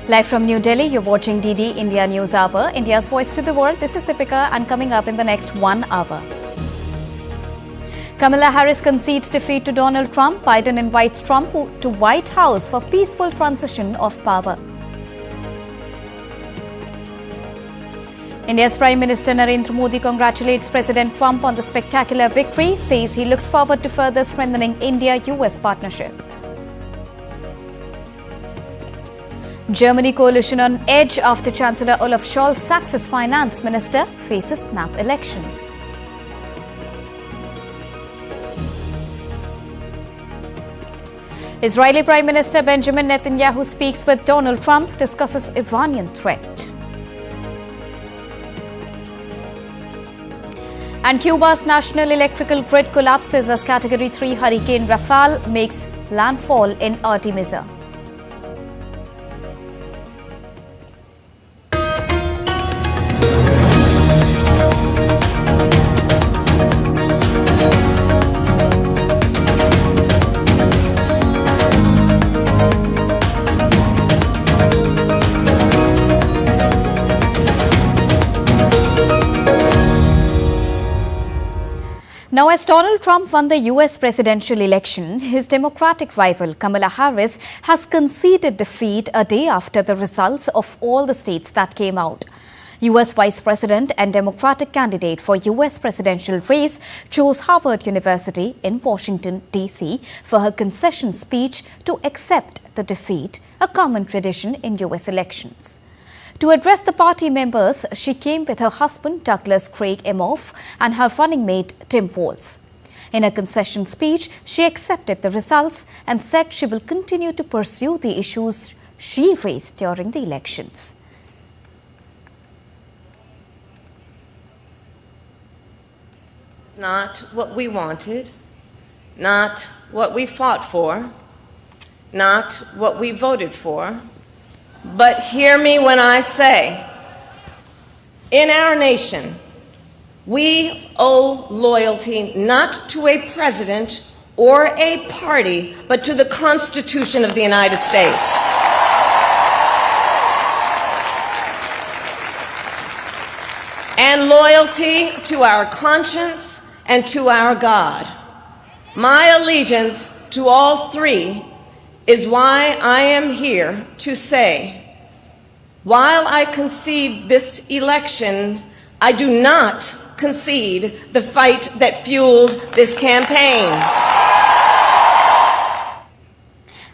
Live from New Delhi, you're watching DD India News Hour, India's voice to the world. This is Deepika, and coming up in the next 1 hour. Kamala Harris concedes defeat to Donald Trump. Biden invites Trump to White House for peaceful transition of power. India's Prime Minister Narendra Modi congratulates President Trump on the spectacular victory, says he looks forward to further strengthening India-US partnership. Germany coalition on edge after Chancellor Olaf Scholz sacks his finance minister, faces snap elections. Israeli Prime Minister Benjamin Netanyahu speaks with Donald Trump, discusses Iranian threat. And Cuba's national electrical grid collapses as Category 3 Hurricane Rafale makes landfall in Artemisa. Now, as Donald Trump won the US presidential election, his Democratic rival Kamala Harris has conceded defeat a day after the results of all the states that came out. US Vice President and Democratic candidate for US presidential race chose Harvard University in Washington, D.C. for her concession speech to accept the defeat, a common tradition in US elections. To address the party members, she came with her husband Douglas Craig Emhoff and her running mate Tim Walz. In a concession speech, she accepted the results and said she will continue to pursue the issues she raised during the elections. Not what we wanted, not what we fought for, not what we voted for. But hear me when I say, in our nation, we owe loyalty not to a president or a party, but to the Constitution of the United States. And loyalty to our conscience and to our God. My allegiance to all three is why I am here to say, while I concede this election, I do not concede the fight that fueled this campaign.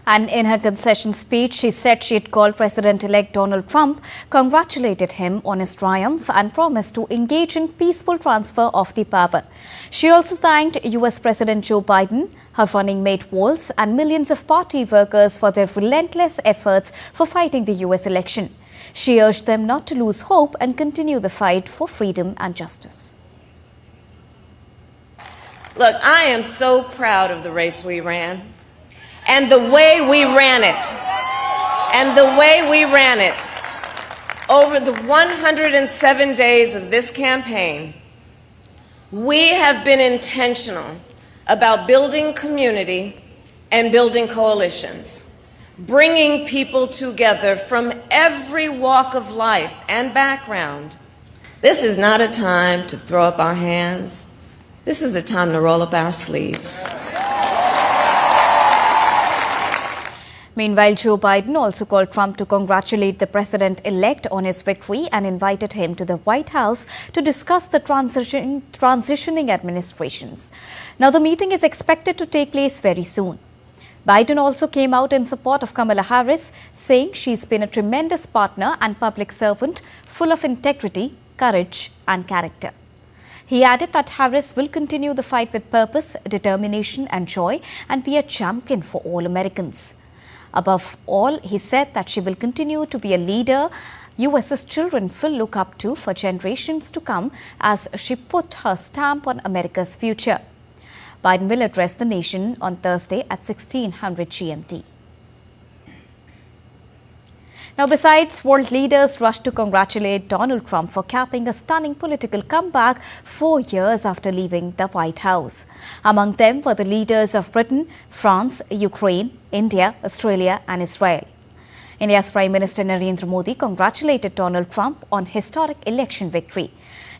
And in her concession speech, she said she had called President-elect Donald Trump, congratulated him on his triumph and promised to engage in peaceful transfer of the power. She also thanked US President Joe Biden, her running mate Walz, and millions of party workers for their relentless efforts for fighting the US election. She urged them not to lose hope and continue the fight for freedom and justice. Look, I am so proud of the race we ran. And the way we ran it, over the 107 days of this campaign, we have been intentional about building community and building coalitions, bringing people together from every walk of life and background. This is not a time to throw up our hands. This is a time to roll up our sleeves. Meanwhile, Joe Biden also called Trump to congratulate the president-elect on his victory and invited him to the White House to discuss the transitioning administrations. Now, the meeting is expected to take place very soon. Biden also came out in support of Kamala Harris, saying she's been a tremendous partner and public servant, full of integrity, courage and character. He added that Harris will continue the fight with purpose, determination and joy and be a champion for all Americans. Above all, he said that she will continue to be a leader US's children will look up to for generations to come as she put her stamp on America's future. Biden will address the nation on Thursday at 1600 GMT. Now, besides, world leaders rushed to congratulate Donald Trump for capping a stunning political comeback 4 years after leaving the White House. Among them were the leaders of Britain, France, Ukraine, India, Australia and Israel. India's Prime Minister Narendra Modi congratulated Donald Trump on historic election victory.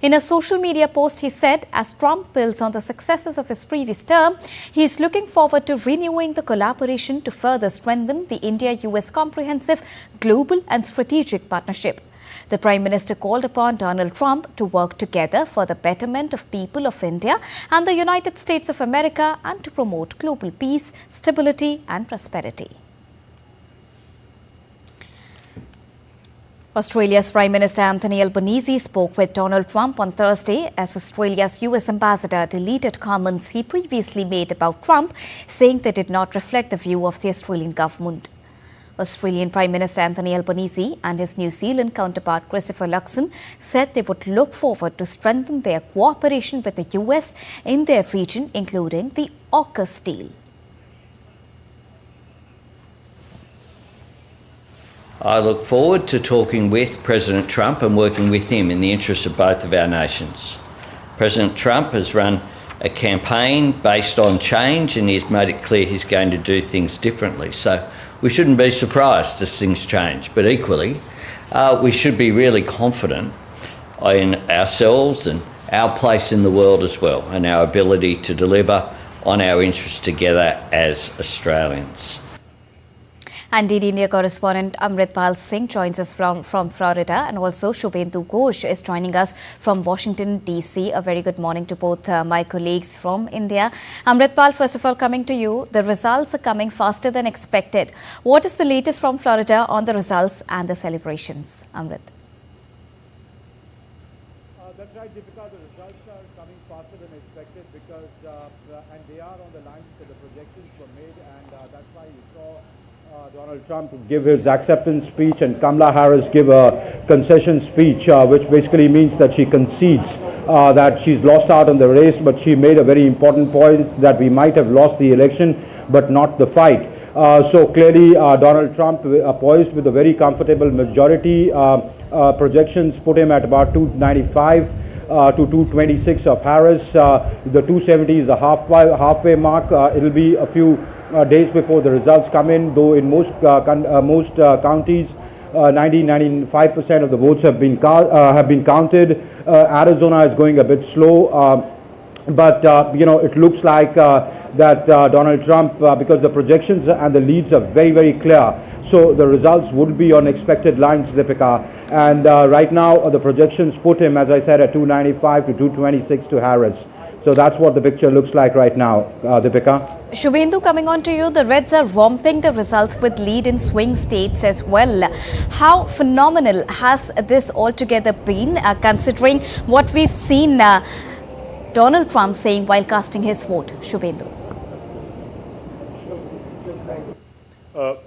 In a social media post, he said, as Trump builds on the successes of his previous term, he is looking forward to renewing the collaboration to further strengthen the India-US comprehensive global and strategic partnership. The Prime Minister called upon Donald Trump to work together for the betterment of people of India and the United States of America and to promote global peace, stability and prosperity. Australia's Prime Minister Anthony Albanese spoke with Donald Trump on Thursday as Australia's US ambassador deleted comments he previously made about Trump, saying they did not reflect the view of the Australian government. Australian Prime Minister Anthony Albanese and his New Zealand counterpart Christopher Luxon said they would look forward to strengthen their cooperation with the US in their region, including the AUKUS deal. I look forward to talking with President Trump and working with him in the interests of both of our nations. President Trump has run a campaign based on change and he's made it clear he's going to do things differently. So we shouldn't be surprised as things change, but equally we should be really confident in ourselves and our place in the world as well and our ability to deliver on our interests together as Australians. And DD India correspondent Amritpal Singh joins us from Florida, and also Shubhendu Ghosh is joining us from Washington, D.C. A very good morning to both my colleagues from India. Amritpal, first of all, coming to you, the results are coming faster than expected. What is the latest from Florida on the results and the celebrations? Amrit. That's right, Deepika. The results are coming faster than expected because, and they are on the lines that the projections were made, and that's why you saw Donald Trump give his acceptance speech and Kamala Harris give a concession speech, which basically means that she concedes that she's lost out on the race, but she made a very important point that we might have lost the election, but not the fight. So clearly, Donald Trump poised with a very comfortable majority. Projections put him at about 295 to 226 of Harris. The 270 is the halfway mark. It'll be a few days before the results come in, though in most counties 90-95% of the votes have been counted. Arizona is going a bit slow, but you know, it looks like that Donald Trump, because the projections and the leads are very, very clear, so the results would be on expected lines, Deepika. And right now the projections put him, as I said, at 295 to 226 to Harris. So that's what the picture looks like right now, Deepika. Shubhendu, coming on to you, the Reds are romping the results with lead in swing states as well. How phenomenal has this altogether been, considering what we've seen Donald Trump saying while casting his vote? Shubhendu.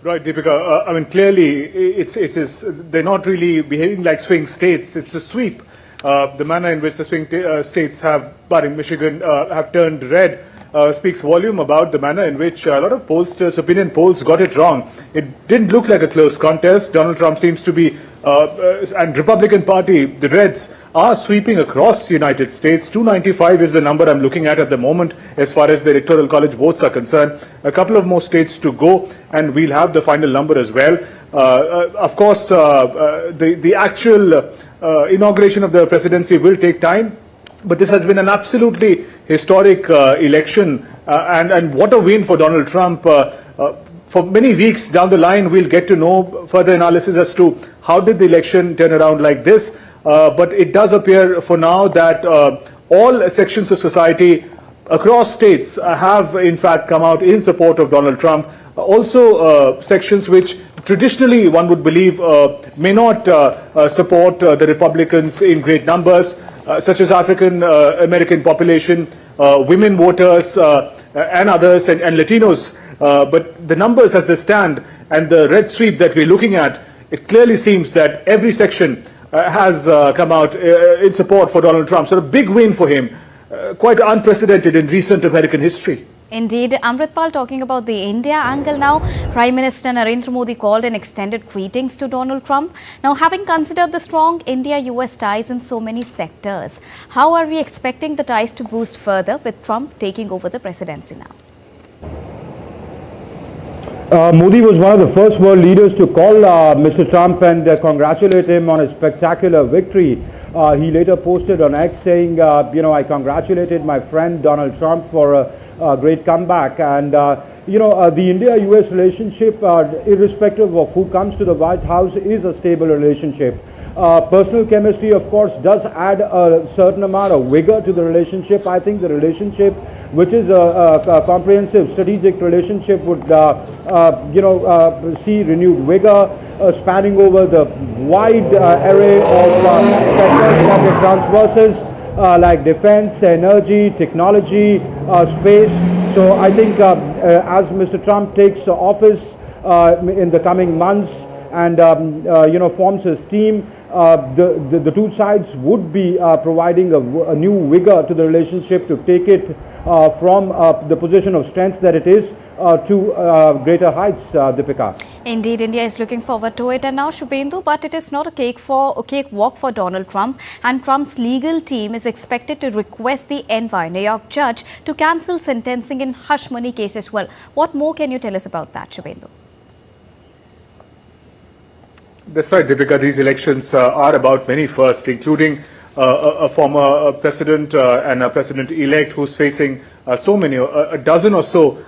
Right, Deepika. I mean, clearly, they're not really behaving like swing states. It's a sweep. The manner in which the swing states have, barring Michigan, have turned red speaks volume about the manner in which a lot of pollsters, opinion polls, got it wrong. It didn't look like a close contest. Donald Trump seems to be, and Republican Party, the Reds, are sweeping across the United States. 295 is the number I'm looking at the moment as far as the Electoral College votes are concerned. A couple of more states to go, and we'll have the final number as well. Of course, the actual inauguration of the presidency will take time, but this has been an absolutely historic election, and what a win for Donald Trump. For many weeks down the line, we'll get to know further analysis as to how did the election turn around like this, but it does appear for now that all sections of society across states have in fact come out in support of Donald Trump. Also sections which traditionally one would believe may not support the Republicans in great numbers, such as African American population, women voters and others, and Latinos. But the numbers as they stand and the red sweep that we're looking at, it clearly seems that every section has come out in support for Donald Trump. So a big win for him, quite unprecedented in recent American history. Indeed. Amritpal, talking about the India angle now, Prime Minister Narendra Modi called and extended greetings to Donald Trump. Now, having considered the strong India-US ties in so many sectors, how are we expecting the ties to boost further with Trump taking over the presidency now? Modi was one of the first world leaders to call Mr. Trump and congratulate him on his spectacular victory. He later posted on X saying, I congratulated my friend Donald Trump for a great comeback. And, the India-US relationship, irrespective of who comes to the White House, is a stable relationship. Personal chemistry, of course, does add a certain amount of vigor to the relationship. I think the relationship, which is a comprehensive strategic relationship, would see renewed vigor, spanning over the wide array of sectors that it transverses, like defense, energy, technology, space. So I think as Mr. Trump takes office in the coming months and forms his team, the two sides would be providing a new vigor to the relationship to take it from the position of strength that it is to greater heights, Deepika. Indeed, India is looking forward to it. And now, Shubhendu, but it is not a cakewalk for Donald Trump. And Trump's legal team is expected to request the New York judge to cancel sentencing in hush money case as well. What more can you tell us about that, Shubhendu? That's right, Deepika. These elections are about many firsts, including a former president and a president-elect who's facing a dozen or so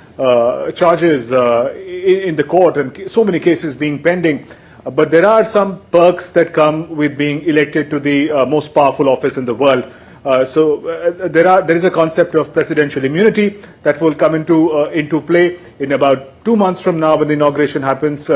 charges in the court and so many cases being pending. But there are some perks that come with being elected to the most powerful office in the world. There is a concept of presidential immunity that will come into play in about 2 months from now when the inauguration happens.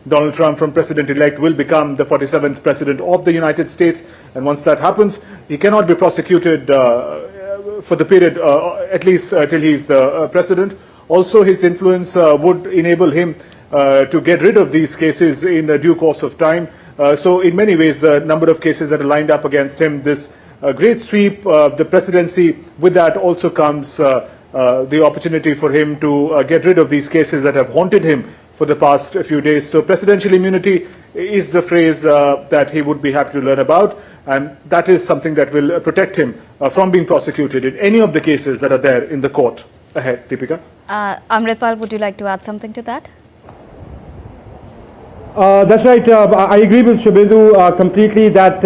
Donald Trump, from president-elect, will become the 47th president of the United States, and once that happens, he cannot be prosecuted for the period at least till he's the president. Also, his influence would enable him to get rid of these cases in the due course of time. So in many ways, the number of cases that are lined up against him, this great sweep, the presidency, with that also comes the opportunity for him to get rid of these cases that have haunted him for the past few days. So presidential immunity is the phrase that he would be happy to learn about, and that is something that will protect him from being prosecuted in any of the cases that are there in the court ahead. Deepika? Amritpal, would you like to add something to that? That's right. I agree with Shubhendu completely that,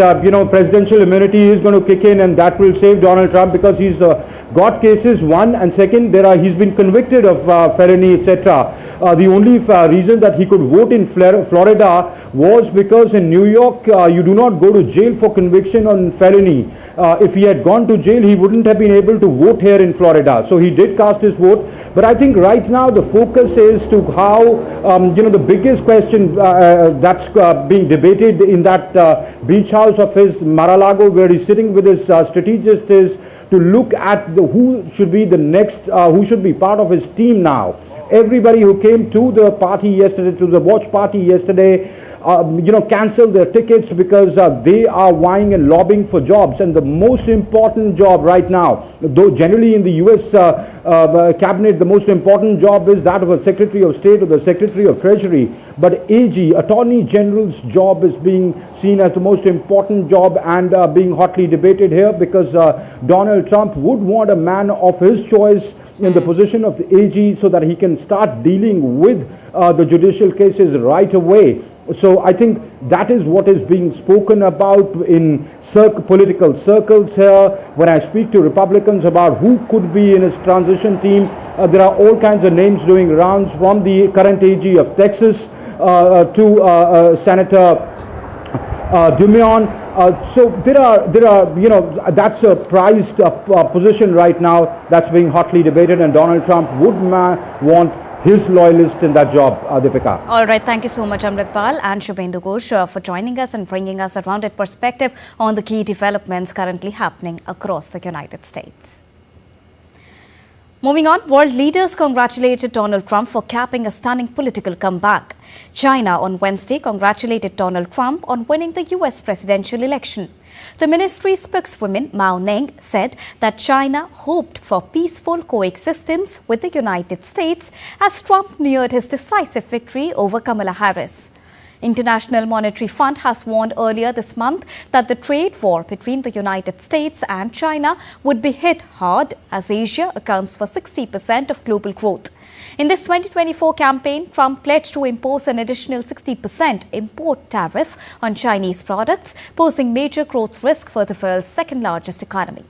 presidential immunity is going to kick in, and that will save Donald Trump because he's got cases, one, and second, he's been convicted of felony, etc. The only reason that he could vote in Florida was because in New York, you do not go to jail for conviction on felony. If he had gone to jail, he wouldn't have been able to vote here in Florida. So he did cast his vote. But I think right now the focus is to how, the biggest question that's being debated in that beach house of his, Mar-a-Lago, where he's sitting with his strategist, is to look at who should be the next, who should be part of his team now. Everybody who came to the party yesterday, to the watch party yesterday, cancelled their tickets because they are vying and lobbying for jobs. And the most important job right now, though generally in the US cabinet, the most important job is that of a Secretary of State or the Secretary of Treasury. But AG, Attorney General's job, is being seen as the most important job and being hotly debated here because Donald Trump would want a man of his choice in the position of the AG so that he can start dealing with the judicial cases right away. So I think that is what is being spoken about in political circles here. When I speak to Republicans about who could be in his transition team, there are all kinds of names doing rounds, from the current AG of Texas to Senator Dumion. So there are, that's a prized position right now that's being hotly debated, and Donald Trump would want his loyalist in that job, Deepika. All right. Thank you so much, Amritpal and Shubhendu Ghosh, for joining us and bringing us a rounded perspective on the key developments currently happening across the United States. Moving on, world leaders congratulated Donald Trump for capping a stunning political comeback. China on Wednesday congratulated Donald Trump on winning the US presidential election. The ministry spokeswoman Mao Ning said that China hoped for peaceful coexistence with the United States as Trump neared his decisive victory over Kamala Harris. International Monetary Fund has warned earlier this month that the trade war between the United States and China would be hit hard as Asia accounts for 60% of global growth. In this 2024 campaign, Trump pledged to impose an additional 60% import tariff on Chinese products, posing major growth risk for the world's second-largest economy.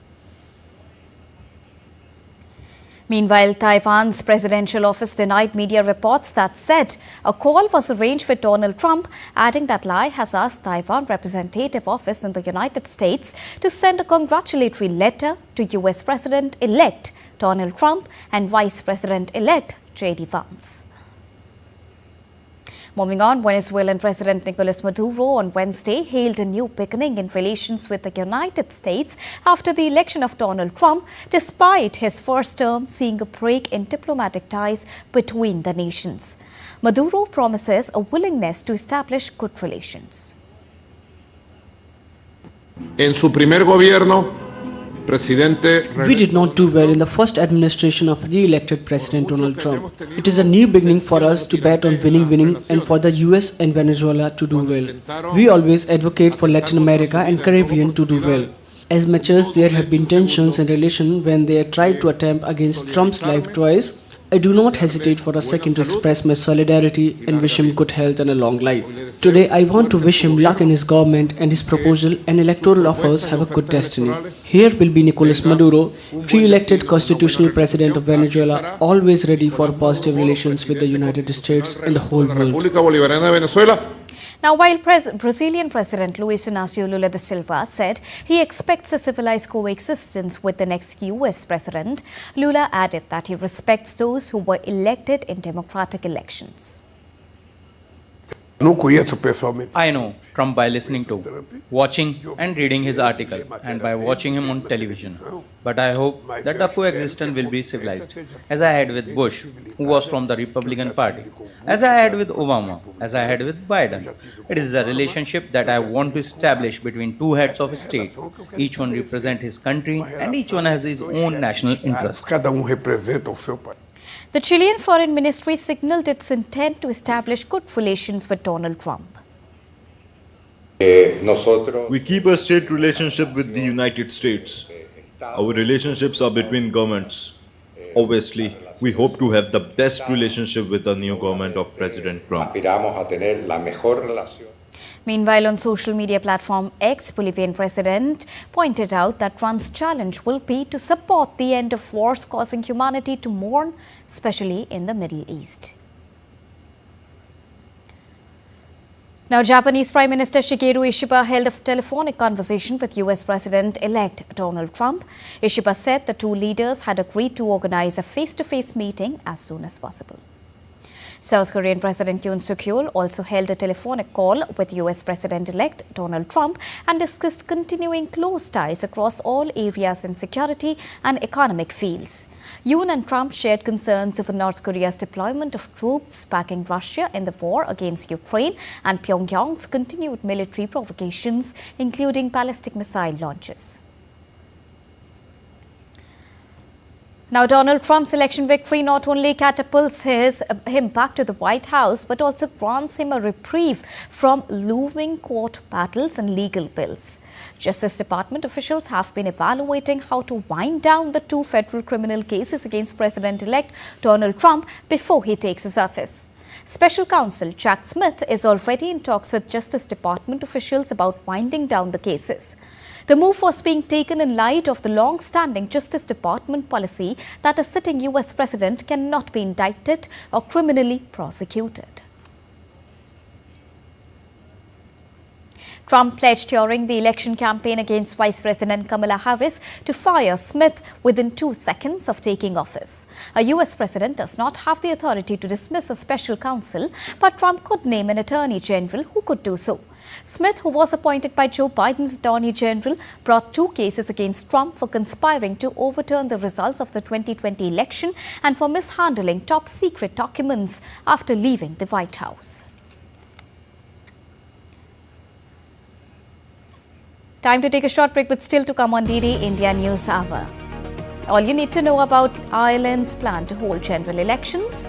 Meanwhile, Taiwan's presidential office denied media reports that said a call was arranged with Donald Trump, adding that Lai has asked Taiwan representative office in the United States to send a congratulatory letter to U.S. President-elect Donald Trump and Vice President-elect J.D. Vance. Moving on, Venezuelan President Nicolas Maduro on Wednesday hailed a new beginning in relations with the United States after the election of Donald Trump, despite his first term seeing a break in diplomatic ties between the nations. Maduro promises a willingness to establish good relations. En su primer gobierno, we did not do well in the first administration of re-elected President Donald Trump. It is a new beginning for us to bet on winning and for the US and Venezuela to do well. We always advocate for Latin America and Caribbean to do well. As much as there have been tensions in relation when they tried to attempt against Trump's life twice, I do not hesitate for a second to express my solidarity and wish him good health and a long life. Today, I want to wish him luck in his government and his proposal and electoral offers have a good destiny. Here will be Nicolas Maduro, pre-elected constitutional president of Venezuela, always ready for positive relations with the United States and the whole world. Now, while Brazilian President Luiz Inácio Lula da Silva said he expects a civilized coexistence with the next U.S. president, Lula added that he respects those who were elected in democratic elections. I know Trump by listening to, watching and reading his article and by watching him on television. But I hope that the coexistence will be civilized, as I had with Bush, who was from the Republican Party, as I had with Obama, as I had with Biden. It is a relationship that I want to establish between two heads of state. Each one represents his country and each one has his own national interest. The Chilean Foreign Ministry signaled its intent to establish good relations with Donald Trump. We keep a straight relationship with the United States. Our relationships are between governments. Obviously, we hope to have the best relationship with the new government of President Trump. Meanwhile, on social media platform X, Bolivian president pointed out that Trump's challenge will be to support the end of wars causing humanity to mourn, especially in the Middle East. Now, Japanese Prime Minister Shigeru Ishiba held a telephonic conversation with US President-elect Donald Trump. Ishiba said the two leaders had agreed to organize a face-to-face meeting as soon as possible. South Korean President Yoon Suk-yeol also held a telephonic call with US President-elect Donald Trump and discussed continuing close ties across all areas in security and economic fields. Yoon and Trump shared concerns over North Korea's deployment of troops backing Russia in the war against Ukraine and Pyongyang's continued military provocations, including ballistic missile launches. Now, Donald Trump's election victory not only catapults him back to the White House, but also grants him a reprieve from looming court battles and legal bills. Justice Department officials have been evaluating how to wind down the two federal criminal cases against President-elect Donald Trump before he takes his office. Special Counsel Jack Smith is already in talks with Justice Department officials about winding down the cases. The move was being taken in light of the long-standing Justice Department policy that a sitting US president cannot be indicted or criminally prosecuted. Trump pledged during the election campaign against Vice President Kamala Harris to fire Smith within 2 seconds of taking office. A US president does not have the authority to dismiss a special counsel, but Trump could name an attorney general who could do so. Smith, who was appointed by Joe Biden's Attorney General, brought 2 cases against Trump for conspiring to overturn the results of the 2020 election and for mishandling top-secret documents after leaving the White House. Time to take a short break, but still to come on DD India News Hour. All you need to know about Ireland's plan to hold general elections.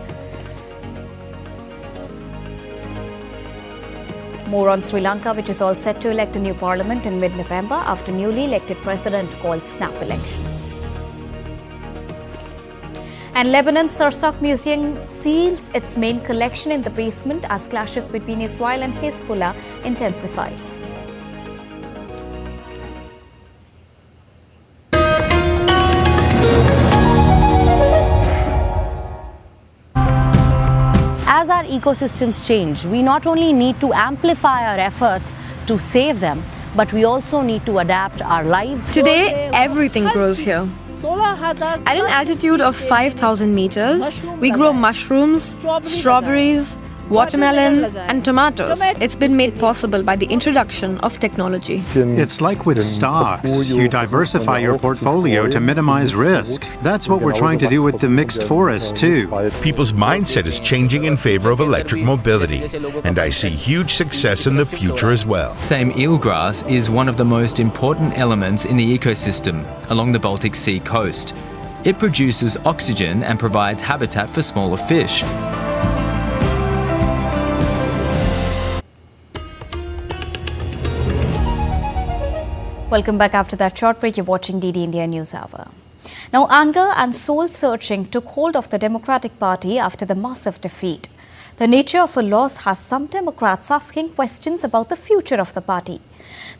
More on Sri Lanka, which is all set to elect a new parliament in mid-November after newly elected president called snap elections. And Lebanon's Sarsak Museum seals its main collection in the basement as clashes between Israel and Hezbollah intensifies. As our ecosystems change, we not only need to amplify our efforts to save them, but we also need to adapt our lives. Today, everything grows here. At an altitude of 5,000 meters, we grow mushrooms, strawberries, watermelon, and tomatoes. It's been made possible by the introduction of technology. It's like with stocks. You diversify your portfolio to minimize risk. That's what we're trying to do with the mixed forest, too. People's mindset is changing in favor of electric mobility, and I see huge success in the future as well. Same eelgrass is one of the most important elements in the ecosystem along the Baltic Sea coast. It produces oxygen and provides habitat for smaller fish. Welcome back after that short break. You're watching DD India News Hour. Now, anger and soul-searching took hold of the Democratic Party after the massive defeat. The nature of a loss has some Democrats asking questions about the future of the party.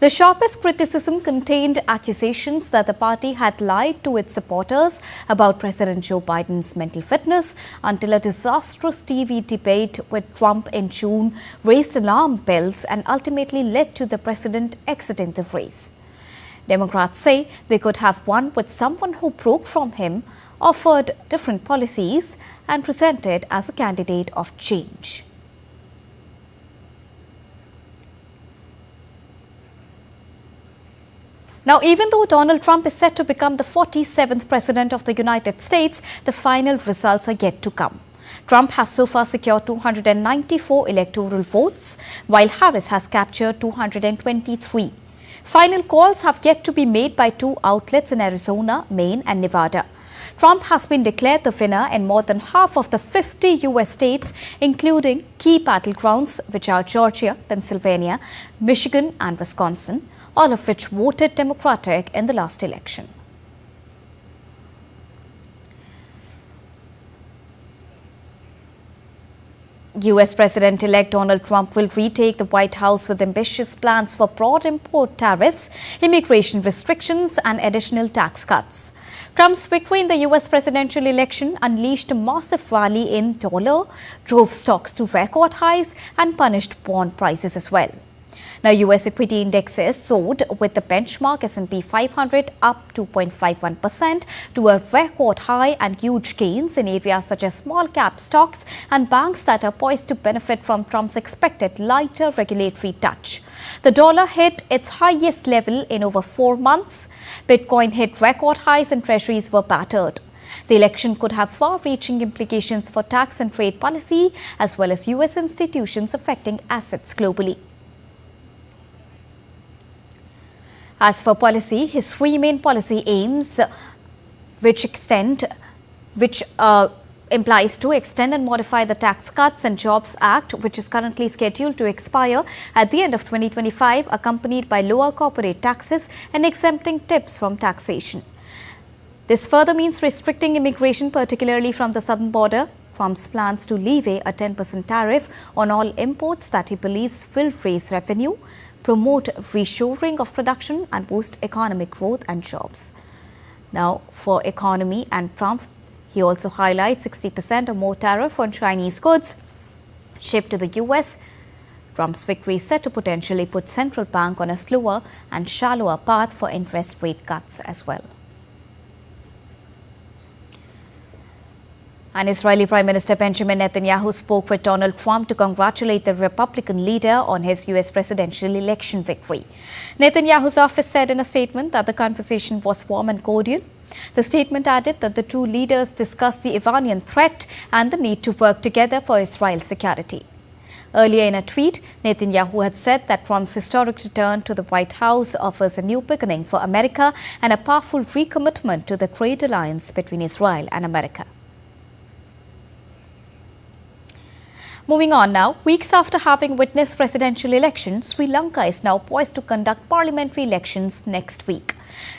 The sharpest criticism contained accusations that the party had lied to its supporters about President Joe Biden's mental fitness until a disastrous TV debate with Trump in June raised alarm bells and ultimately led to the president exiting the race. Democrats say they could have won with someone who broke from him, offered different policies, and presented as a candidate of change. Now, even though Donald Trump is set to become the 47th President of the United States, the final results are yet to come. Trump has so far secured 294 electoral votes, while Harris has captured 223. Final calls have yet to be made by two outlets in Arizona, Maine and Nevada. Trump has been declared the winner in more than half of the 50 U.S. states, including key battlegrounds, which are Georgia, Pennsylvania, Michigan and Wisconsin, all of which voted Democratic in the last election. U.S. President-elect Donald Trump will retake the White House with ambitious plans for broad import tariffs, immigration restrictions and additional tax cuts. Trump's victory in the U.S. presidential election unleashed a massive rally in dollar, drove stocks to record highs and punished bond prices as well. Now, U.S. equity indexes soared with the benchmark S&P 500 up 2.51% to a record high and huge gains in areas such as small cap stocks and banks that are poised to benefit from Trump's expected lighter regulatory touch. The dollar hit its highest level in over 4 months. Bitcoin hit record highs and treasuries were battered. The election could have far-reaching implications for tax and trade policy as well as U.S. institutions affecting assets globally. As for policy, his three main policy aims, which implies to extend and modify the Tax Cuts and Jobs Act, which is currently scheduled to expire at the end of 2025, accompanied by lower corporate taxes and exempting tips from taxation. This further means restricting immigration, particularly from the southern border. Trump's plans to levy a 10% tariff on all imports that he believes will raise revenue, promote reshoring of production and boost economic growth and jobs. Now, for economy and Trump, he also highlights 60% or more tariff on Chinese goods shipped to the U.S. Trump's victory is set to potentially put central bank on a slower and shallower path for interest rate cuts as well. And Israeli Prime Minister Benjamin Netanyahu spoke with Donald Trump to congratulate the Republican leader on his U.S. presidential election victory. Netanyahu's office said in a statement that the conversation was warm and cordial. The statement added that the two leaders discussed the Iranian threat and the need to work together for Israel's security. Earlier in a tweet, Netanyahu had said that Trump's historic return to the White House offers a new beginning for America and a powerful recommitment to the trade alliance between Israel and America. Moving on now, weeks after having witnessed presidential elections, Sri Lanka is now poised to conduct parliamentary elections next week.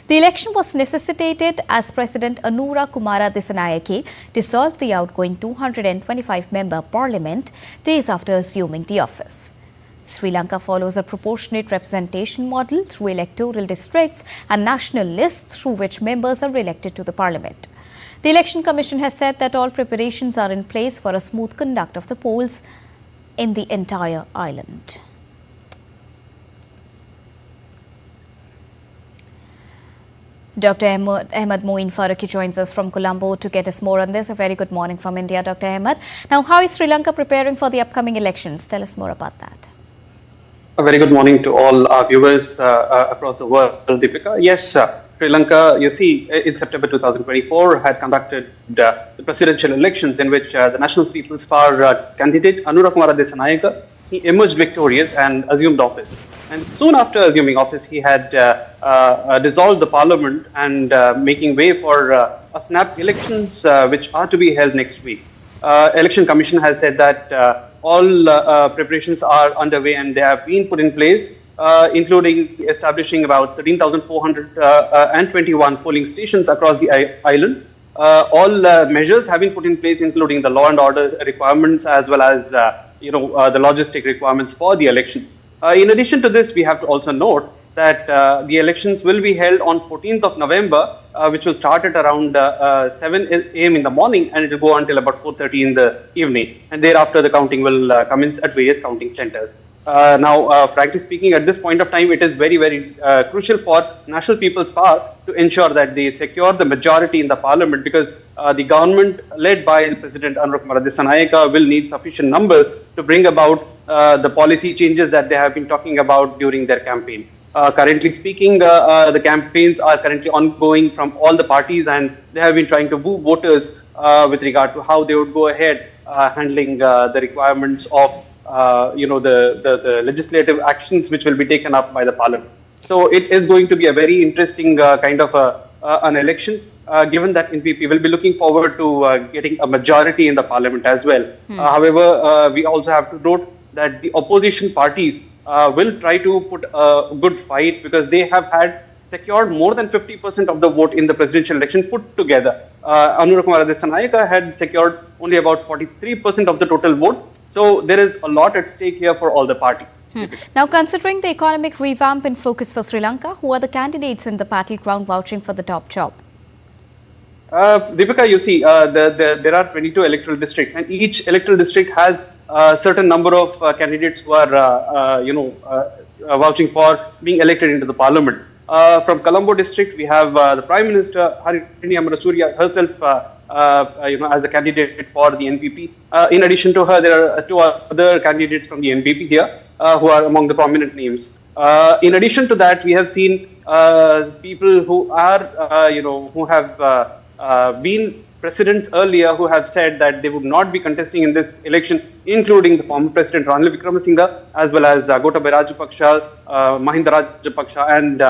The election was necessitated as President Anura Kumara Dissanayake dissolved the outgoing 225-member parliament days after assuming the office. Sri Lanka follows a proportionate representation model through electoral districts and national lists through which members are elected to the parliament. The Election Commission has said that all preparations are in place for a smooth conduct of the polls in the entire island. Dr. Ahmed Moeen Farooqi joins us from Colombo to get us more on this. A very good morning from India, Dr. Ahmed. Now, how is Sri Lanka preparing for the upcoming elections? Tell us more about that. A very good morning to all our viewers across the world, Deepika. Yes, Sri Lanka, you see, in September 2024 had conducted the presidential elections in which the National People's Power candidate Anura Kumara Dissanayake, he emerged victorious and assumed office. And soon after assuming office, he had dissolved the parliament and making way for a snap elections which are to be held next week. Election Commission has said that all preparations are underway and they have been put in place, including establishing about 13,421 polling stations across the island. All measures have been put in place, including the law and order requirements as well as the logistic requirements for the elections. In addition to this, we have to also note that the elections will be held on 14th of November, which will start at around 7 a.m. in the morning and it will go until about 4:30 in the evening. And thereafter, the counting will commence at various counting centers. Now, frankly speaking, at this point of time, it is very, very crucial for National People's Power to ensure that they secure the majority in the parliament, because the government led by President Anura Kumara Dissanayake will need sufficient numbers to bring about the policy changes that they have been talking about during their campaign. Currently speaking, the campaigns are currently ongoing from all the parties and they have been trying to woo voters with regard to how they would go ahead handling the requirements of the legislative actions which will be taken up by the parliament. So it is going to be a very interesting kind of an election, given that NPP will be looking forward to getting a majority in the parliament as well. However, we also have to note that the opposition parties will try to put a good fight, because they have had secured more than 50% of the vote in the presidential election put together. Anura Kumara Dissanayake had secured only about 43% of the total vote. So there is a lot at stake here for all the parties. Now, considering the economic revamp in focus for Sri Lanka, who are the candidates in the battleground vouching for the top job? Deepika, you see, there are 22 electoral districts, and each electoral district has a certain number of candidates who are, vouching for being elected into the parliament. From Colombo district, we have the Prime Minister Harini Amarasuriya herself, as the candidate for the NPP. In addition to her, there are two other candidates from the NPP here who are among the prominent names. In addition to that, we have seen people who are, who have been presidents earlier who have said that they would not be contesting in this election, including the former President Ranil Wickremesinghe, as well as Gotabaya Rajapaksa, Mahinda Rajapaksa, and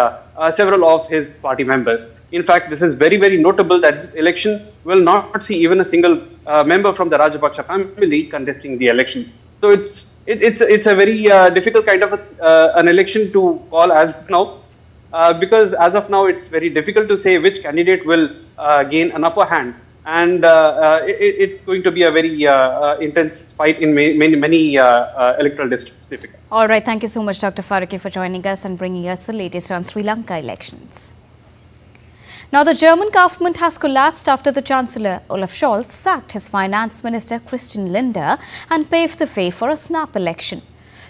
several of his party members. In fact, this is very, very notable that this election will not see even a single member from the Rajapaksa family contesting the elections. So it's a very difficult kind of an election to call as of now, because as of now it's very difficult to say which candidate will gain an upper hand. And it's going to be a very intense fight in many electoral districts. All right. Thank you so much, Dr. Farooqi, for joining us and bringing us the latest on Sri Lanka elections. Now, the German government has collapsed after the Chancellor Olaf Scholz sacked his Finance Minister Christian Lindner and paved the way for a snap election.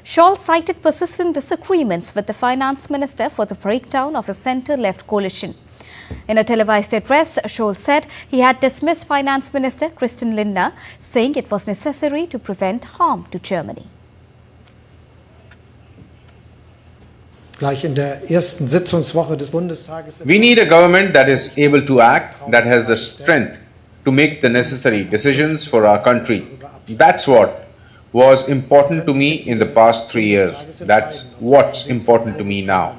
Scholz cited persistent disagreements with the Finance Minister for the breakdown of a centre-left coalition. In a televised address, Scholz said he had dismissed Finance Minister Christian Lindner, saying it was necessary to prevent harm to Germany. We need a government that is able to act, that has the strength to make the necessary decisions for our country. That's what was important to me in the past 3 years. That's what's important to me now.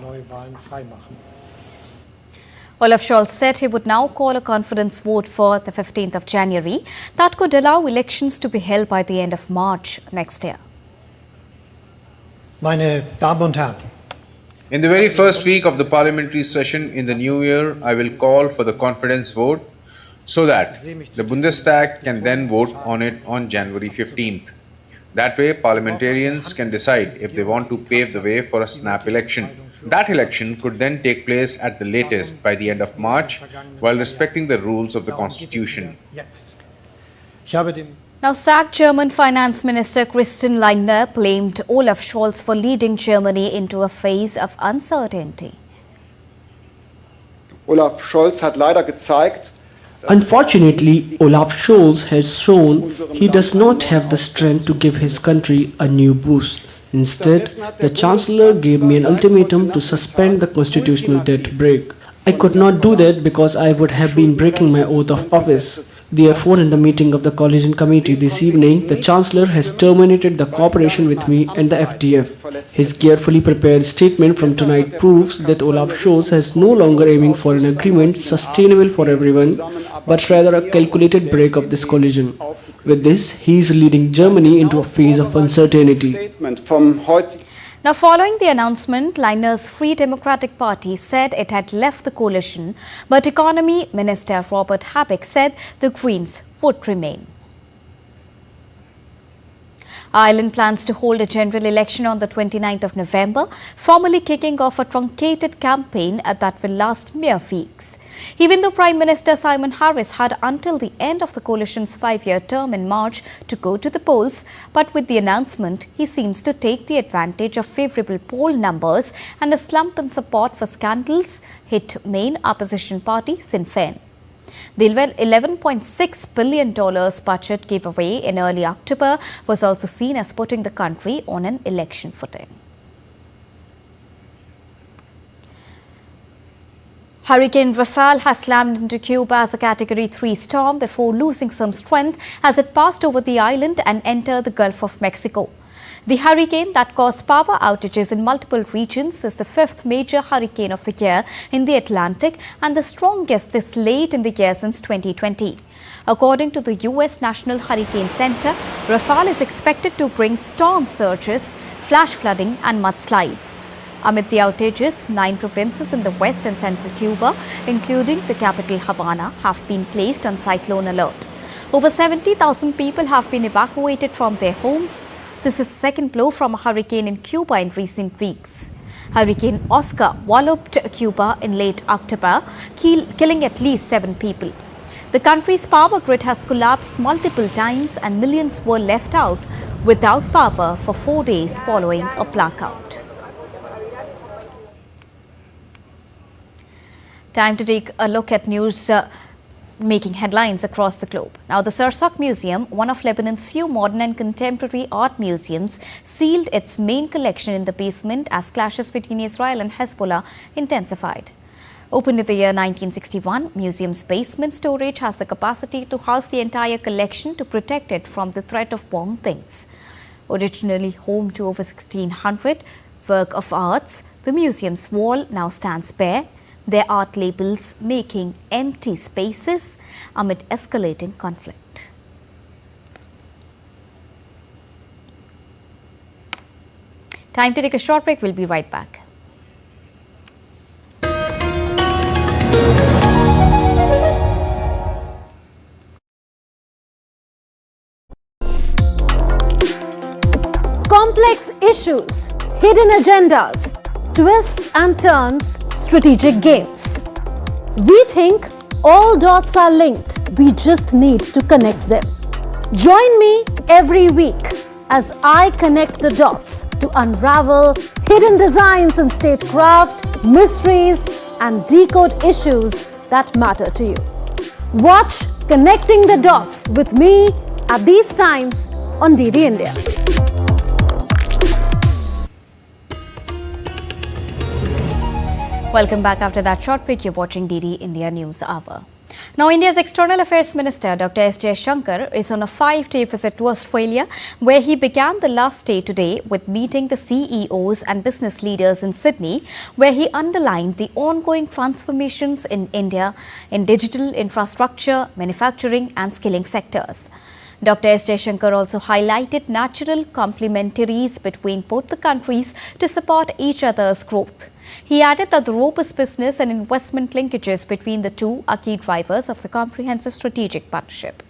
Olaf Scholz said he would now call a confidence vote for the 15th of January that could allow elections to be held by the end of March next year. Meine Damen und Herren, In the very first week of the parliamentary session in the new year, I will call for the confidence vote so that the Bundestag can then vote on it on January 15th. That way, parliamentarians can decide if they want to pave the way for a snap election. That election could then take place at the latest by the end of March, while respecting the rules of the Constitution. Now, sacked German Finance Minister Christian Lindner blamed Olaf Scholz for leading Germany into a phase of uncertainty. Olaf Scholz hat leider gezeigt, Unfortunately, Olaf Scholz has shown he does not have the strength to give his country a new boost. Instead, the Chancellor gave me an ultimatum to suspend the constitutional debt brake. I could not do that because I would have been breaking my oath of office. Therefore, in the meeting of the Coalition Committee this evening, the Chancellor has terminated the cooperation with me and the FDF. His carefully prepared statement from tonight proves that Olaf Scholz is no longer aiming for an agreement sustainable for everyone, but rather a calculated break of this coalition. With this, he is leading Germany into a phase of uncertainty. Now, following the announcement, Lindner's Free Democratic Party said it had left the coalition, but Economy Minister Robert Habeck said the Greens would remain. Ireland plans to hold a general election on the 29th of November, formally kicking off a truncated campaign that will last mere weeks. Even though Prime Minister Simon Harris had until the end of the coalition's 5-year term in March to go to the polls, but with the announcement, he seems to take the advantage of favourable poll numbers and a slump in support for scandals hit main opposition party Sinn Féin. The $11.6 billion budget giveaway in early October was also seen as putting the country on an election footing. Hurricane Rafael has slammed into Cuba as a Category 3 storm before losing some strength as it passed over the island and entered the Gulf of Mexico. The hurricane that caused power outages in multiple regions is the 5th major hurricane of the year in the Atlantic and the strongest this late in the year since 2020. According to the U.S. National Hurricane Center, Rafael is expected to bring storm surges, flash flooding and mudslides. Amid the outages, 9 provinces in the west and central Cuba, including the capital Havana, have been placed on cyclone alert. Over 70,000 people have been evacuated from their homes. This is the second blow from a hurricane in Cuba in recent weeks. Hurricane Oscar walloped Cuba in late October, killing at least 7 people. The country's power grid has collapsed multiple times and millions were left out without power for 4 days following a blackout. Time to take a look at news making headlines across the globe. Now, the Sarsak Museum, one of Lebanon's few modern and contemporary art museums, sealed its main collection in the basement as clashes between Israel and Hezbollah intensified. Opened in the year 1961, museum's basement storage has the capacity to house the entire collection to protect it from the threat of bombings. Originally home to over 1,600 work of arts, the museum's wall now stands bare, their art labels making empty spaces amid escalating conflict. Time to take a short break. We'll be right back. Complex issues, hidden agendas, twists and turns, strategic games. We think all dots are linked. We just need to connect them. Join me every week as I connect the dots to unravel hidden designs in statecraft, mysteries, and decode issues that matter to you. Watch Connecting the Dots with me at these times on DD India. Welcome back after that short break. You're watching DD India News Hour. Now, India's External Affairs Minister Dr. S. Jaishankar is on a 5-day visit to Australia, where he began the last day today with meeting the CEOs and business leaders in Sydney, where he underlined the ongoing transformations in India in digital infrastructure, manufacturing and skilling sectors. Dr. S. Jaishankar also highlighted natural complementaries between both the countries to support each other's growth. He added that the robust business and investment linkages between the two are key drivers of the comprehensive strategic partnership.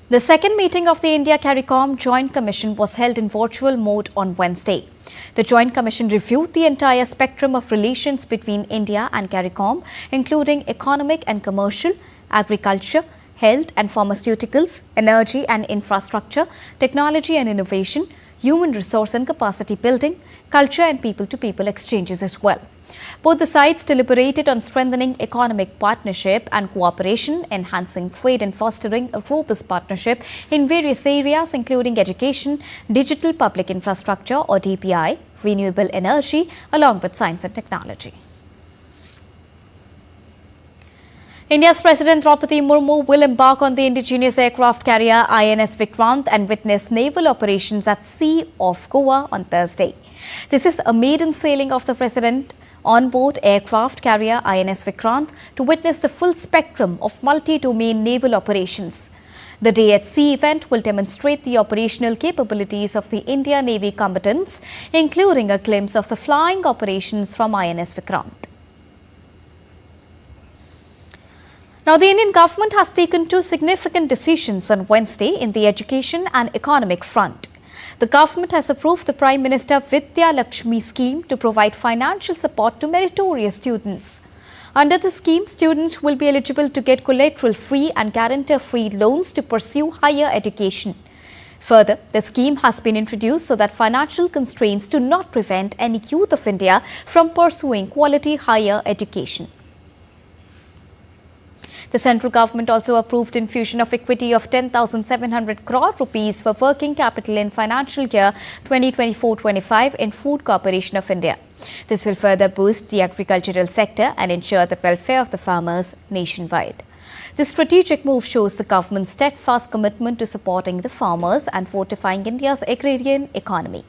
The second meeting of the India-CARICOM Joint Commission was held in virtual mode on Wednesday. The Joint Commission reviewed the entire spectrum of relations between India and CARICOM, including economic and commercial, agriculture, health and pharmaceuticals, energy and infrastructure, technology and innovation, human resource and capacity building, culture and people-to-people exchanges as well. Both the sides deliberated on strengthening economic partnership and cooperation, enhancing trade and fostering a robust partnership in various areas including education, digital public infrastructure or DPI, renewable energy, along with science and technology. India's President Draupadi Murmu will embark on the indigenous aircraft carrier INS Vikrant and witness naval operations at sea off Goa on Thursday. This is a maiden sailing of the President on-board aircraft carrier INS Vikrant to witness the full spectrum of multi-domain naval operations. The Day at Sea event will demonstrate the operational capabilities of the Indian Navy combatants, including a glimpse of the flying operations from INS Vikrant. Now, the Indian government has taken two significant decisions on Wednesday in the education and economic front. The government has approved the Prime Minister Vidya Lakshmi scheme to provide financial support to meritorious students. Under the scheme, students will be eligible to get collateral-free and guarantor-free loans to pursue higher education. Further, the scheme has been introduced so that financial constraints do not prevent any youth of India from pursuing quality higher education. The central government also approved infusion of equity of 10,700 crore rupees for working capital in financial year 2024-25 in Food Corporation of India. This will further boost the agricultural sector and ensure the welfare of the farmers nationwide. This strategic move shows the government's steadfast commitment to supporting the farmers and fortifying India's agrarian economy.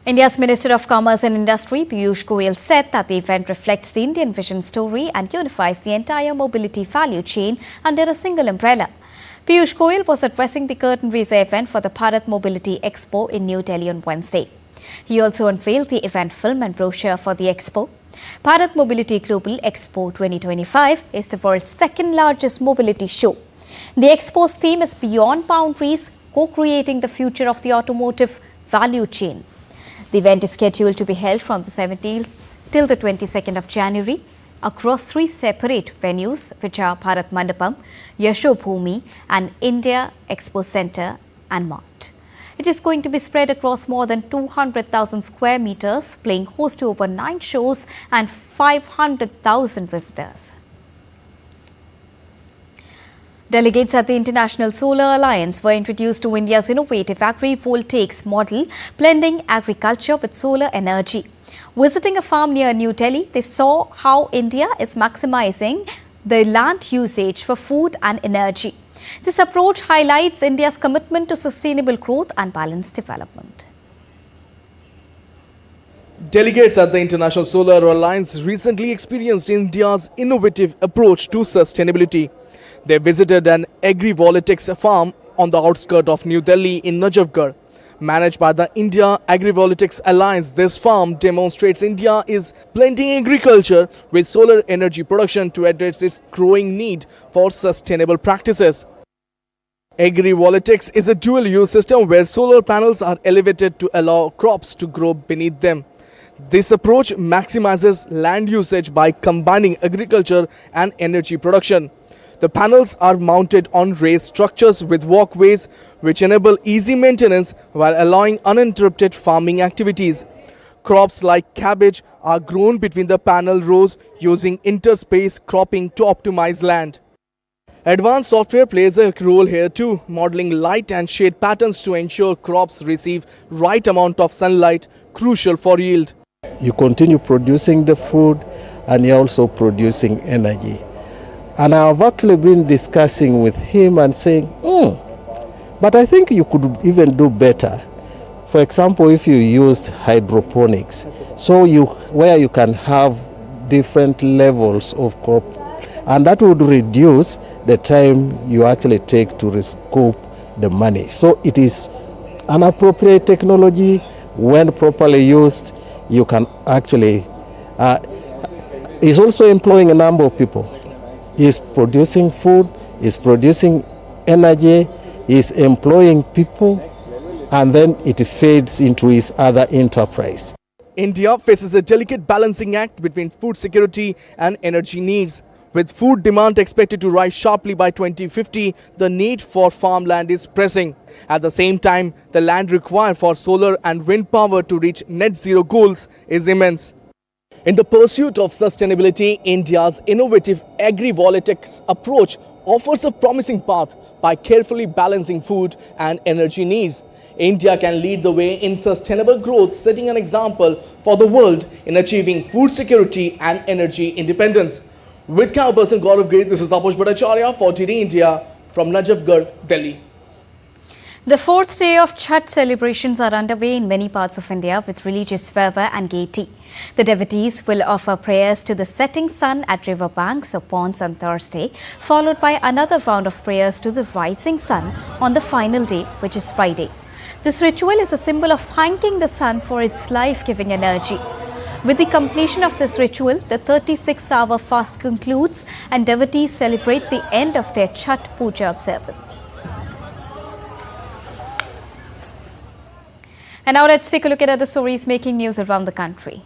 India's Minister of Commerce and Industry, Piyush Goyal, said that the event reflects the Indian vision story and unifies the entire mobility value chain under a single umbrella. Piyush Goyal was addressing the curtain raiser event for the Bharat Mobility Expo in New Delhi on Wednesday. He also unveiled the event film and brochure for the expo. Bharat Mobility Global Expo 2025 is the world's second largest mobility show. The expo's theme is Beyond Boundaries, co-creating the future of the automotive value chain. The event is scheduled to be held from the 17th till the 22nd of January across three separate venues, which are Bharat Mandapam, Yashobhoomi and India Expo Centre and Mart. It is going to be spread across more than 200,000 square meters, playing host to over 9 shows and 500,000 visitors. Delegates at the International Solar Alliance were introduced to India's innovative agrivoltaics model, blending agriculture with solar energy. Visiting a farm near New Delhi, they saw how India is maximizing the land usage for food and energy. This approach highlights India's commitment to sustainable growth and balanced development. Delegates at the International Solar Alliance recently experienced India's innovative approach to sustainability. They visited an agrivoltaics farm on the outskirts of New Delhi in Najafgarh. Managed by the India Agrivoltaics Alliance, this farm demonstrates India is blending agriculture with solar energy production to address its growing need for sustainable practices. Agrivoltaics is a dual-use system where solar panels are elevated to allow crops to grow beneath them. This approach maximizes land usage by combining agriculture and energy production. The panels are mounted on raised structures with walkways which enable easy maintenance while allowing uninterrupted farming activities. Crops like cabbage are grown between the panel rows using interspace cropping to optimize land. Advanced software plays a role here too, modeling light and shade patterns to ensure crops receive right amount of sunlight, crucial for yield. You continue producing the food and you're also producing energy. And I've actually been discussing with him and saying, but I think you could even do better. For example, if you used hydroponics, so where you can have different levels of crop, and that would reduce the time you actually take to recoup the money. So it is an appropriate technology. When properly used, you can actually, is also employing a number of people. Is producing food, is producing energy, is employing people, and then it fades into his other enterprise. India faces a delicate balancing act between food security and energy needs. With food demand expected to rise sharply by 2050, the need for farmland is pressing. At the same time, the land required for solar and wind power to reach net zero goals is immense. In the pursuit of sustainability, India's innovative agri-voltaics approach offers a promising path by carefully balancing food and energy needs. India can lead the way in sustainable growth, setting an example for the world in achieving food security and energy independence. With camera person Gaurav Giri, this is Taposh Bhattacharya for TD India from Najafgarh, Delhi. The fourth day of Chhath celebrations are underway in many parts of India with religious fervour and gaiety. The devotees will offer prayers to the setting sun at river banks or ponds on Thursday, followed by another round of prayers to the rising sun on the final day, which is Friday. This ritual is a symbol of thanking the sun for its life-giving energy. With the completion of this ritual, the 36-hour fast concludes and devotees celebrate the end of their Chhath Puja observance. And now let's take a look at other stories making news around the country.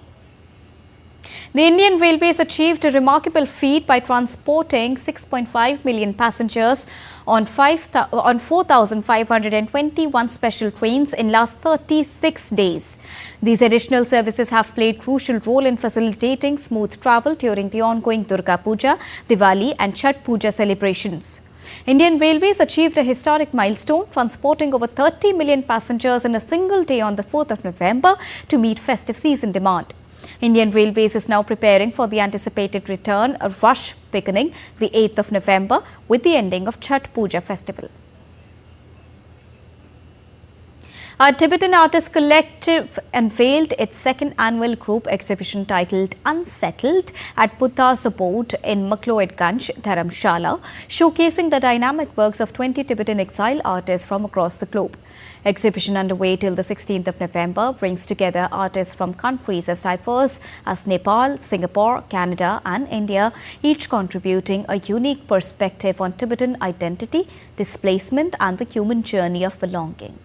The Indian Railways achieved a remarkable feat by transporting 6.5 million passengers on 4,521 special trains in last 36 days. These additional services have played a crucial role in facilitating smooth travel during the ongoing Durga Puja, Diwali and Chhath Puja celebrations. Indian Railways achieved a historic milestone, transporting over 30 million passengers in a single day on the 4th of November to meet festive season demand. Indian Railways is now preparing for the anticipated return, a rush beginning the 8th of November with the ending of Chhath Puja festival. A Tibetan Artist Collective unveiled its second annual group exhibition titled Unsettled at Buddha's Abode in Makloedganj, Dharamshala, showcasing the dynamic works of 20 Tibetan exile artists from across the globe. Exhibition underway till the 16th of November brings together artists from countries as diverse as Nepal, Singapore, Canada and India, each contributing a unique perspective on Tibetan identity, displacement and the human journey of belonging.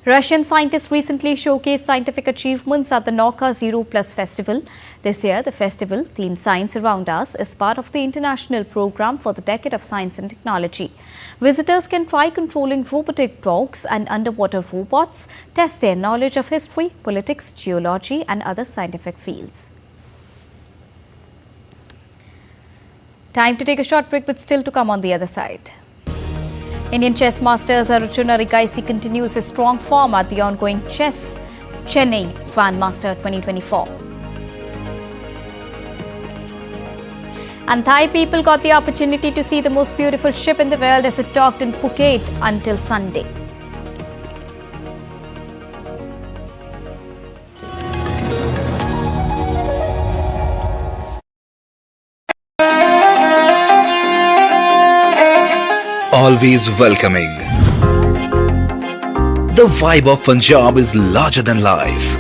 Russian scientists recently showcased scientific achievements at the Nauka Zero Plus Festival. This year, the festival, themed Science Around Us, is part of the international program for the Decade of Science and Technology. Visitors can try controlling robotic dogs and underwater robots, test their knowledge of history, politics, geology and other scientific fields. Time to take a short break, but still to come on the other side. Indian chess master Arjuna Rigaisi continues his strong form at the ongoing Chess Chennai Grandmaster 2024. And Thai people got the opportunity to see the most beautiful ship in the world as it docked in Phuket until Sunday. Always welcoming. The vibe of Punjab is larger than life.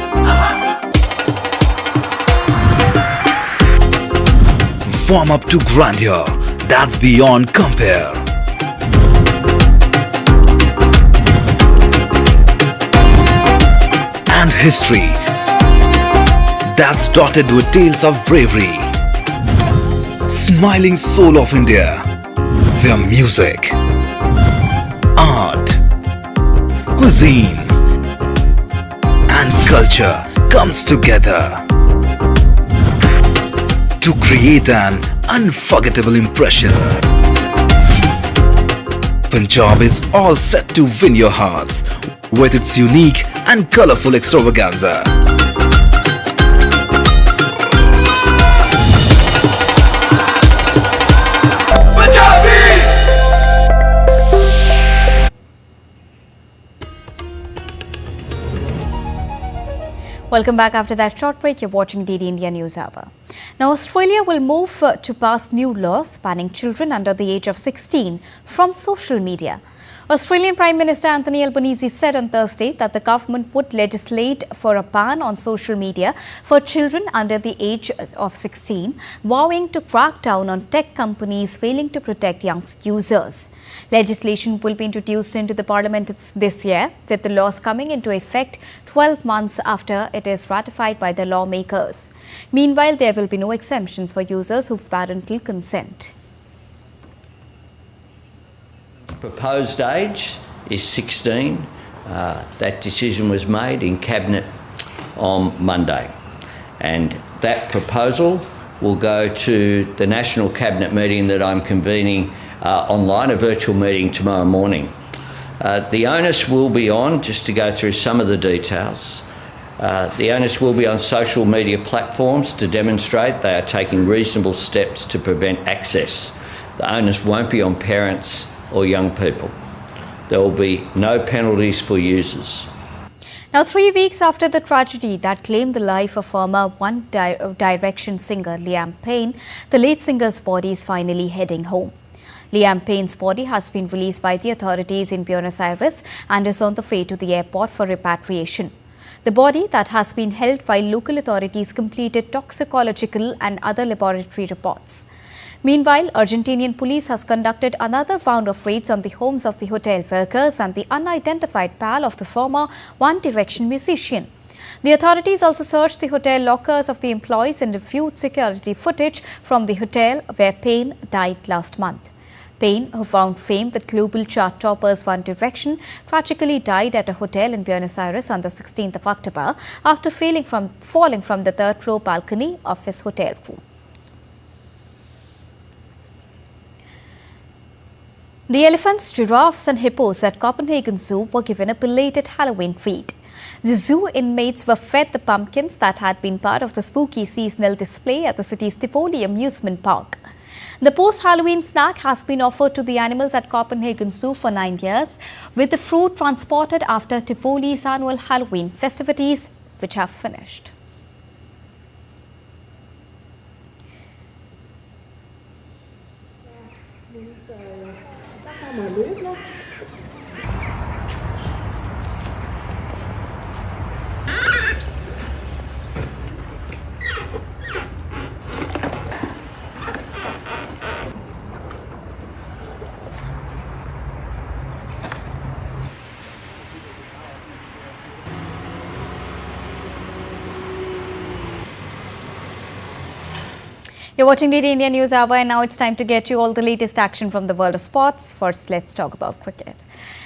Warm up to grandeur that's beyond compare. And history that's dotted with tales of bravery. Smiling soul of India, where music, art, cuisine and culture comes together to create an unforgettable impression. Punjab is all set to win your hearts with its unique and colorful extravaganza. Welcome back after that short break. You're watching DD India News Hour. Now, Australia will move to pass new laws banning children under the age of 16 from social media. Australian Prime Minister Anthony Albanese said on Thursday that the government would legislate for a ban on social media for children under the age of 16, vowing to crack down on tech companies failing to protect young users. Legislation will be introduced into the parliament this year, with the laws coming into effect 12 months after it is ratified by the lawmakers. Meanwhile, there will be no exemptions for users who have parental consent. Proposed age is 16. That decision was made in Cabinet on Monday, and that proposal will go to the National Cabinet meeting that I'm convening online, a virtual meeting tomorrow morning. The onus will be on, just to go through some of the details, the onus will be on social media platforms to demonstrate they are taking reasonable steps to prevent access. The onus won't be on parents or young people. There will be no penalties for users. Now, 3 weeks after the tragedy that claimed the life of former One Direction singer Liam Payne, the late singer's body is finally heading home. Liam Payne's body has been released by the authorities in Buenos Aires and is on the way to the airport for repatriation. The body that has been held while local authorities completed toxicological and other laboratory reports. Meanwhile, Argentinian police has conducted another round of raids on the homes of the hotel workers and the unidentified pal of the former One Direction musician. The authorities also searched the hotel lockers of the employees and reviewed security footage from the hotel where Payne died last month. Payne, who found fame with global chart toppers One Direction, tragically died at a hotel in Buenos Aires on the 16th of October after falling from the third-floor balcony of his hotel room. The elephants, giraffes and hippos at Copenhagen Zoo were given a belated Halloween treat. The zoo inmates were fed the pumpkins that had been part of the spooky seasonal display at the city's Tivoli amusement park. The post-Halloween snack has been offered to the animals at Copenhagen Zoo for 9 years, with the fruit transported after Tivoli's annual Halloween festivities, which have finished. You're watching DD India News Hour, and now it's time to get you all the latest action from the world of sports. First, let's talk about cricket.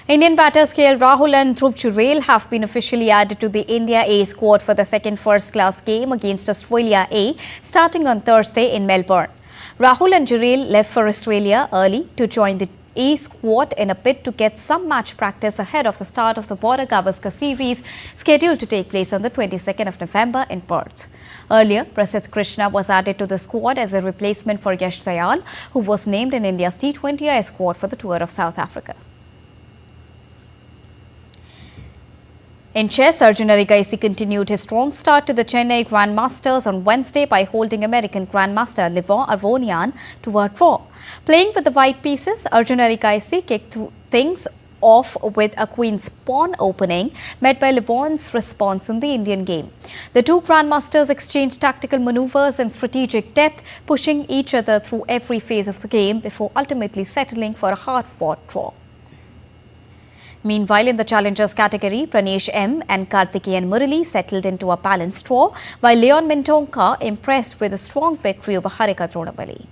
Indian batters KL Rahul and Dhruv Jurel have been officially added to the India A squad for the second first-class game against Australia A, starting on Thursday in Melbourne. Rahul and Jurel left for Australia early to join the A squad in a bid to get some match practice ahead of the start of the Border Gavaskar series scheduled to take place on the 22nd of November in Perth. Earlier, Prasidh Krishna was added to the squad as a replacement for Yash Dayal, who was named in India's T20I squad for the tour of South Africa. In chess, Arjun Erigaisi continued his strong start to the Chennai Grandmasters on Wednesday by holding American Grandmaster Levon Aronian to a draw. Playing with the white pieces, Arjun Erigaisi kicked things off with a queen's pawn opening, met by Levon's response in the Indian game. The two Grandmasters exchanged tactical maneuvers and strategic depth, pushing each other through every phase of the game before ultimately settling for a hard-fought draw. Meanwhile, in the challengers category, Pranesh M and Karthikeyan Murali settled into a balanced draw, while Leon Mintonka impressed with a strong victory over Harika Dronapalli.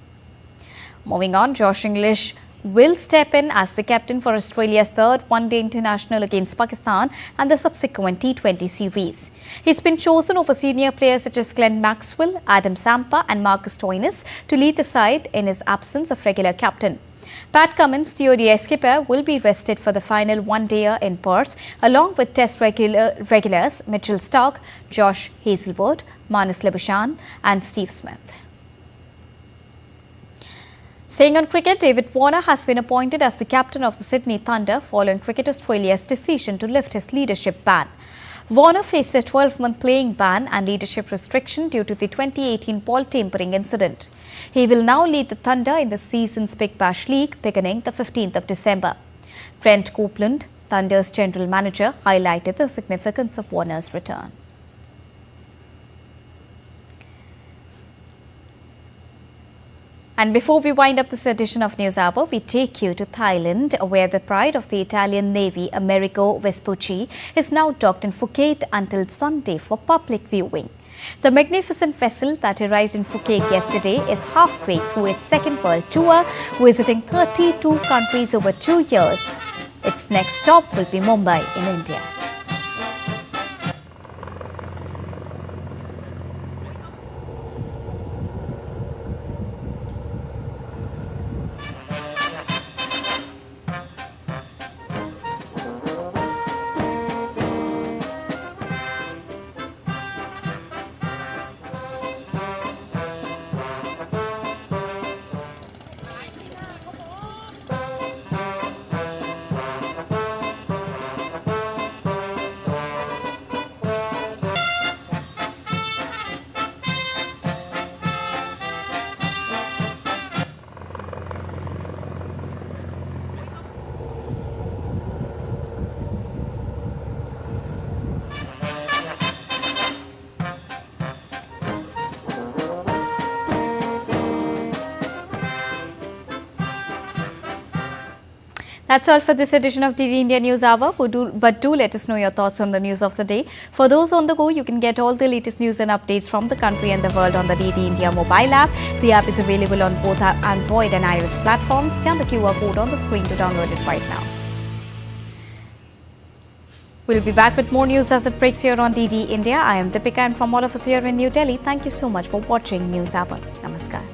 Moving on, Josh English will step in as the captain for Australia's third one-day international against Pakistan and the subsequent T20 series. He's been chosen over senior players such as Glenn Maxwell, Adam Zampa and Marcus Stoinis to lead the side in his absence of regular captain. Pat Cummins, the ODI skipper, will be rested for the final one-dayer in Perth, along with Test regulars Mitchell Starc, Josh Hazlewood, Marnus Labuschagne and Steve Smith. Staying on cricket, David Warner has been appointed as the captain of the Sydney Thunder following Cricket Australia's decision to lift his leadership ban. Warner faced a 12-month playing ban and leadership restriction due to the 2018 ball tampering incident. He will now lead the Thunder in the season's Big Bash League beginning the 15th of December. Trent Copeland, Thunder's general manager, highlighted the significance of Warner's return. And before we wind up this edition of News Hour, we take you to Thailand, where the pride of the Italian Navy, Amerigo Vespucci, is now docked in Phuket until Sunday for public viewing. The magnificent vessel that arrived in Phuket yesterday is halfway through its second world tour, visiting 32 countries over 2 years. Its next stop will be Mumbai in India. That's all for this edition of DD India News Hour, but do let us know your thoughts on the news of the day. For those on the go, you can get all the latest news and updates from the country and the world on the DD India mobile app. The app is available on both Android and iOS platforms. Scan the QR code on the screen to download it right now. We'll be back with more news as it breaks here on DD India. I am Deepika, and from all of us here in New Delhi, thank you so much for watching News Hour. Namaskar.